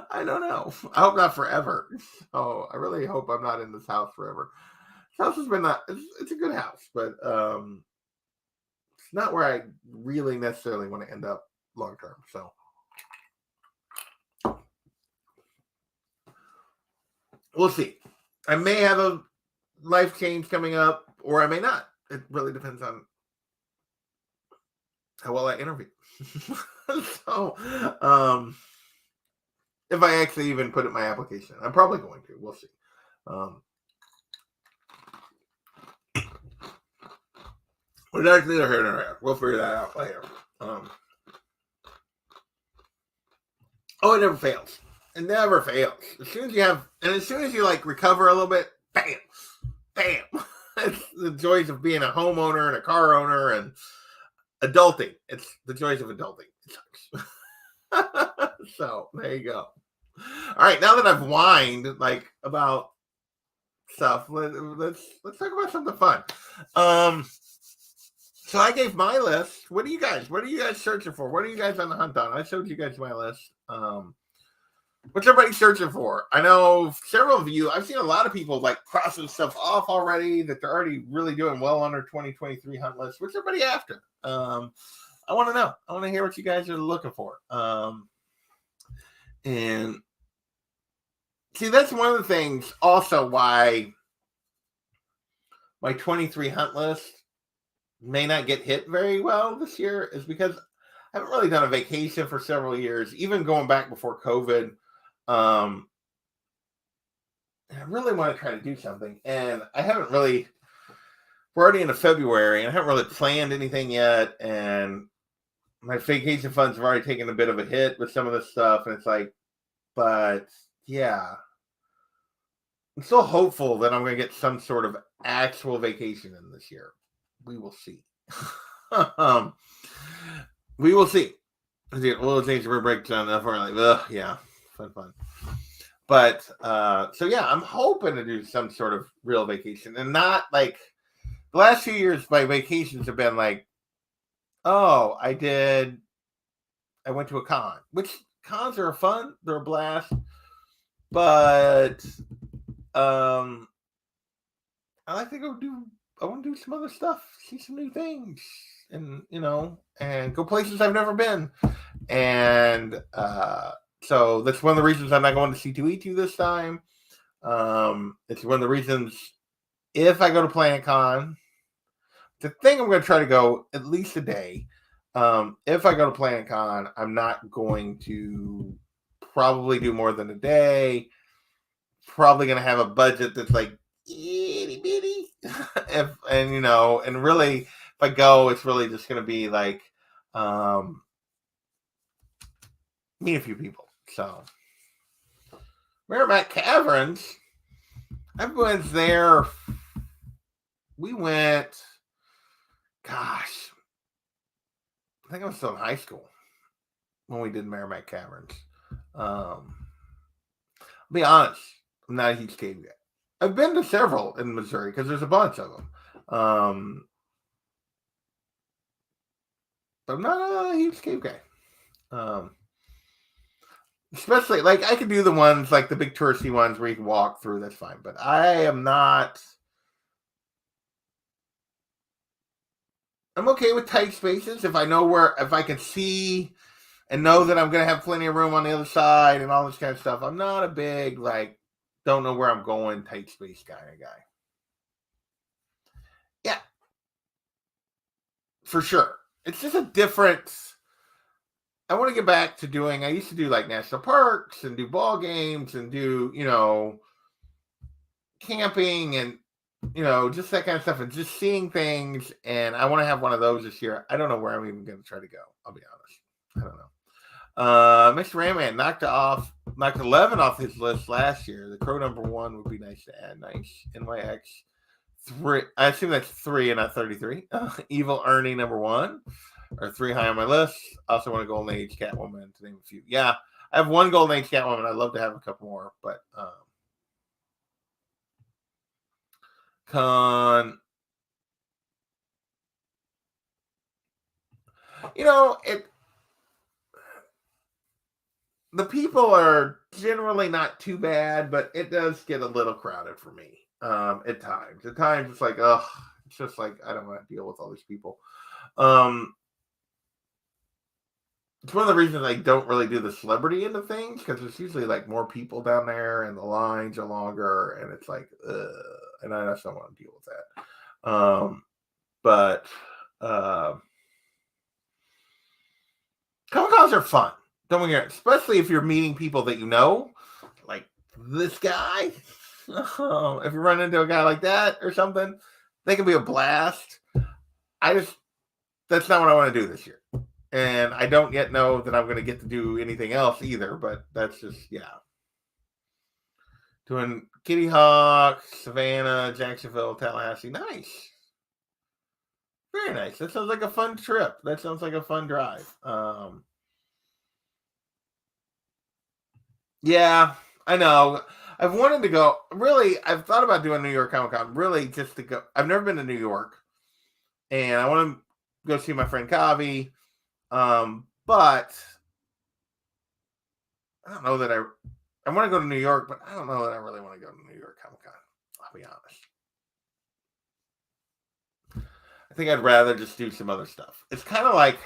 I don't know. I hope not forever. So I really hope I'm not in this house forever. This house has been it's a good house, but it's not where I really necessarily want to end up long term. So we'll see. I may have a life change coming up, or I may not. It really depends on how well I interview. So, if I actually even put in my application, I'm probably going to. We'll see. But that's neither here nor there. We'll figure that out later. It never fails. It never fails. As soon as you like recover a little bit, bam, bam. It's the joys of being a homeowner and a car owner and adulting. It's the joys of adulting. It sucks. So there you go. All right, now that I've whined like about stuff, let's talk about something fun. So I gave my list. What are you guys searching for? What are you guys on the hunt on? I showed you guys my list. What's everybody searching for? I know several of you, I've seen a lot of people like crossing stuff off already that they're already really doing well on their 2023 hunt list. What's everybody after? I want to know. I want to hear what you guys are looking for. And see, that's one of the things also why my 23 hunt list may not get hit very well this year is because I haven't really done a vacation for several years, even going back before COVID. I really want to try to do something, and I haven't really. We're already into February, and I haven't really planned anything yet, and my vacation funds have already taken a bit of a hit with some of this stuff, and it's like, but yeah, I'm still hopeful that I'm going to get some sort of actual vacation in this year. We will see. We will see. We'll change the breakdown enough. We're like, yeah, fun. But so yeah, I'm hoping to do some sort of real vacation, and not like the last few years. My vacations have been like, oh, I went to a con, which cons are fun. They're a blast, but I like to go do. I want to do some other stuff, see some new things, and and go places I've never been. And so that's one of the reasons I'm not going to C2E2 this time. It's one of the reasons if I go to PlanetCon, the thing I'm going to try to go at least a day. If I go to PlanetCon, I'm not going to probably do more than a day. Probably going to have a budget that's like itty bitty. And really, if I go, it's really just going to be like meet a few people. So Merrimack Caverns, I went there. We went, gosh, I think I was still in high school when we did Merrimack Caverns. I'll be honest, I'm not a huge cave guy. I've been to several in Missouri because there's a bunch of them. But I'm not a huge cave guy. Especially, like, I could do the ones, like the big touristy ones where you can walk through, that's fine. But I am not. I'm okay with tight spaces if I can see and know that I'm going to have plenty of room on the other side and all this kind of stuff. I'm not a big, like, don't know where I'm going, tight space kind of guy. Yeah. For sure. It's just a different. I want to get back to doing. I used to do like national parks and do ball games and do camping and just that kind of stuff and just seeing things. And I want to have one of those this year. I don't know where I'm even going to try to go. I'll be honest. I don't know. Mr. Rayman knocked 11 off his list last year. The Crow number 1 would be nice to add. Nice. NYX 3. I assume that's 3 and not 33. Evil Ernie number 1. Or 3 high on my list. Also want a Golden Age Catwoman, to name a few. Yeah, I have 1 Golden Age Catwoman. I'd love to have a couple more, but con. The people are generally not too bad, but it does get a little crowded for me at times. At times, it's like, it's just like I don't want to deal with all these people. It's one of the reasons I don't really do the celebrity end of things because there's usually like more people down there and the lines are longer and it's like, and I just don't want to deal with that. But Comic Cons are fun. Don't get especially if you're meeting people that you know, like this guy. If you run into a guy like that or something, they can be a blast. That's not what I want to do this year. And I don't yet know that I'm going to get to do anything else either, but that's just, doing Kitty Hawk, Savannah, Jacksonville, Tallahassee. Nice. Very nice. That sounds like a fun trip. That sounds like a fun drive. Yeah, I know. I've wanted to go. Really, I've thought about doing New York Comic Con, really just to go. I've never been to New York, and I want to go see my friend Kavi. But I don't know that I want to go to New York, but I don't know that I really want to go to New York Comic Con. I'll be honest. I think I'd rather just do some other stuff. It's kind of like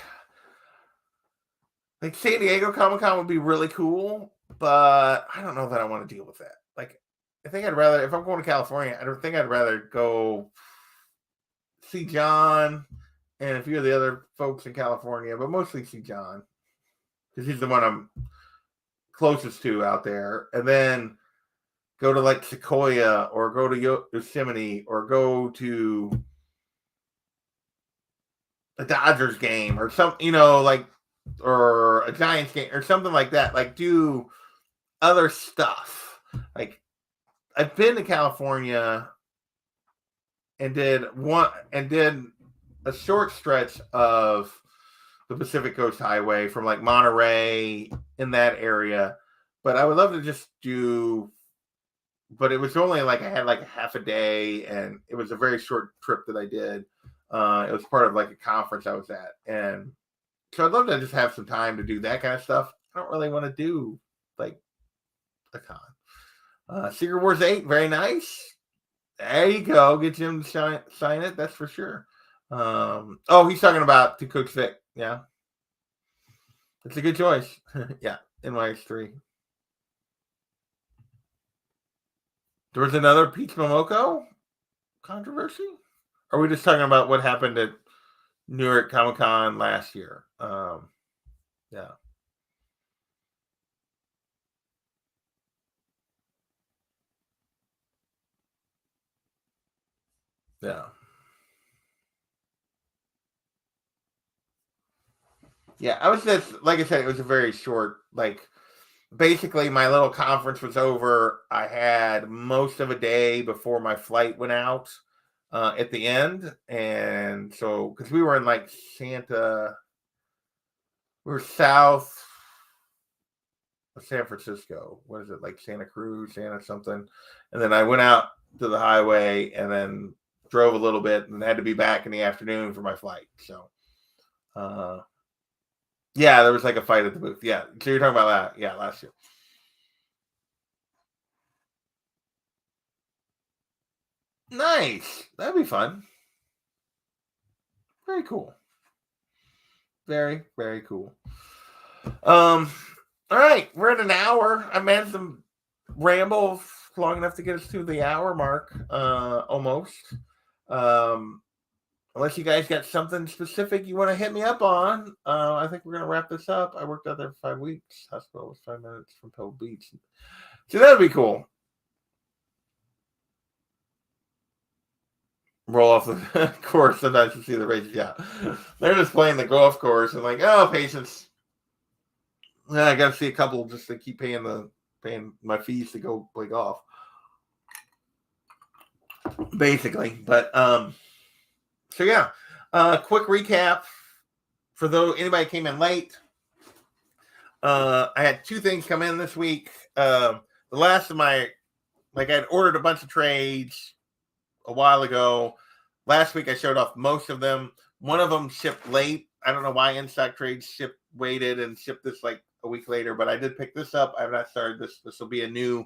San Diego Comic Con would be really cool, but I don't know that I want to deal with that. Like, I think I'd rather, if I'm going to California, I don't think I'd rather go see John and a few of the other folks in California, but mostly see John because he's the one I'm closest to out there, and then go to like Sequoia or go to Yosemite or go to a Dodgers game or something, like, or a Giants game or something like that. Like, do other stuff. Like, I've been to California and did a short stretch of the Pacific Coast Highway from like Monterey in that area, but I would love to just do. But it was only like I had like half a day, and it was a very short trip that I did. It was part of like a conference I was at, and so I'd love to just have some time to do that kind of stuff. I don't really want to do like a con. Secret Wars 8, very nice. There you go. Get Jim to sign it. That's for sure. He's talking about To Coach Vic. Yeah. It's a good choice. Yeah. NYX3. There was another Peach Momoko controversy? Or are we just talking about what happened at New York Comic Con last year? Yeah. Yeah. Yeah. I was just, like I said, it was a very short, like, basically my little conference was over. I had most of a day before my flight went out at the end. And so, because we were in like we were south of San Francisco. What is it, like Santa Cruz, Santa something? And then I went out to the highway and then drove a little bit and had to be back in the afternoon for my flight. So, yeah, there was like a fight at the booth. Yeah. So you're talking about that. Yeah, last year. Nice. That'd be fun. Very cool. Very, very cool. All right, we're at an hour. I managed to ramble long enough to get us to the hour mark, almost. Unless you guys got something specific you want to hit me up on, I think we're gonna wrap this up. I worked out there for 5 weeks. Hospital was 5 minutes from Pebble Beach, so that'd be cool. Roll off the course. Sometimes you see the races. Yeah, they're just playing the golf course and like, oh, patience. Yeah, I got to see a couple just to keep paying my fees to go play golf. Basically, but so yeah, quick recap for anybody came in late. I had 2 things come in this week. The last of my, like, I'd ordered a bunch of trades a while ago. Last week I showed off most of them. One of them shipped late. I don't know why In-Stock Trades waited and shipped this like a week later, but I did pick this up. I have not started this. This will be a new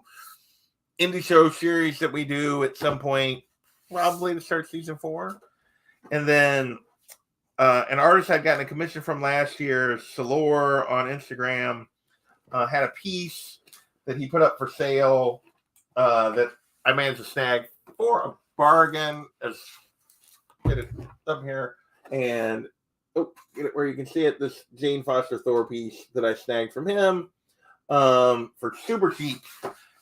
indie show series that we do at some point, probably to start season 4. And then an artist I'd gotten a commission from last year, Salor on Instagram, had a piece that he put up for sale that I managed to snag for a bargain. Get it up here and get it where you can see it. This Jane Foster Thor piece that I snagged from him for super cheap.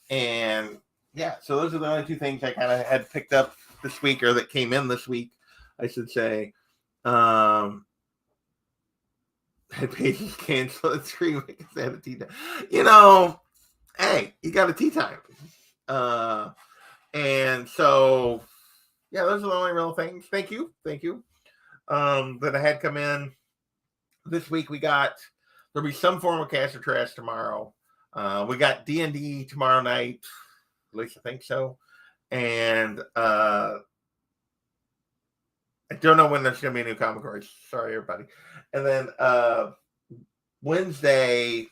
And yeah, so those are the only 2 things I kind of had picked up this week, or that came in this week, I should say. Had pages cancel at 3 weeks. They had a tea time. Hey, you got a tea time. And so, yeah, those are the only real things. Thank you. That I had come in this week. There'll be some form of Cash or Trash tomorrow. We got D&D tomorrow night. At least I think so. And I don't know when there's going to be a new comic cards. Sorry, everybody. And then Wednesday,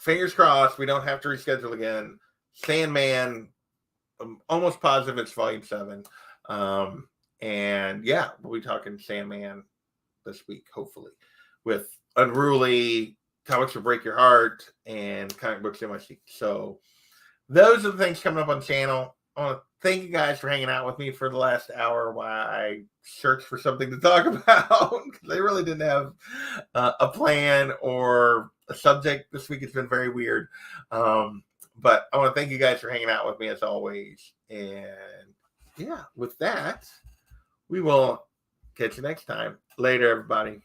fingers crossed we don't have to reschedule again. Sandman, I'm almost positive it's volume 7. And yeah, we'll be talking Sandman this week, hopefully, with Unruly, Comics Will Break Your Heart, and Comic Books NYC. So those are the things coming up on the channel. I want to thank you guys for hanging out with me for the last hour while I searched for something to talk about. I really didn't have a plan or a subject this week. It's been very weird. But I want to thank you guys for hanging out with me as always. And yeah, with that, we will catch you next time. Later, everybody.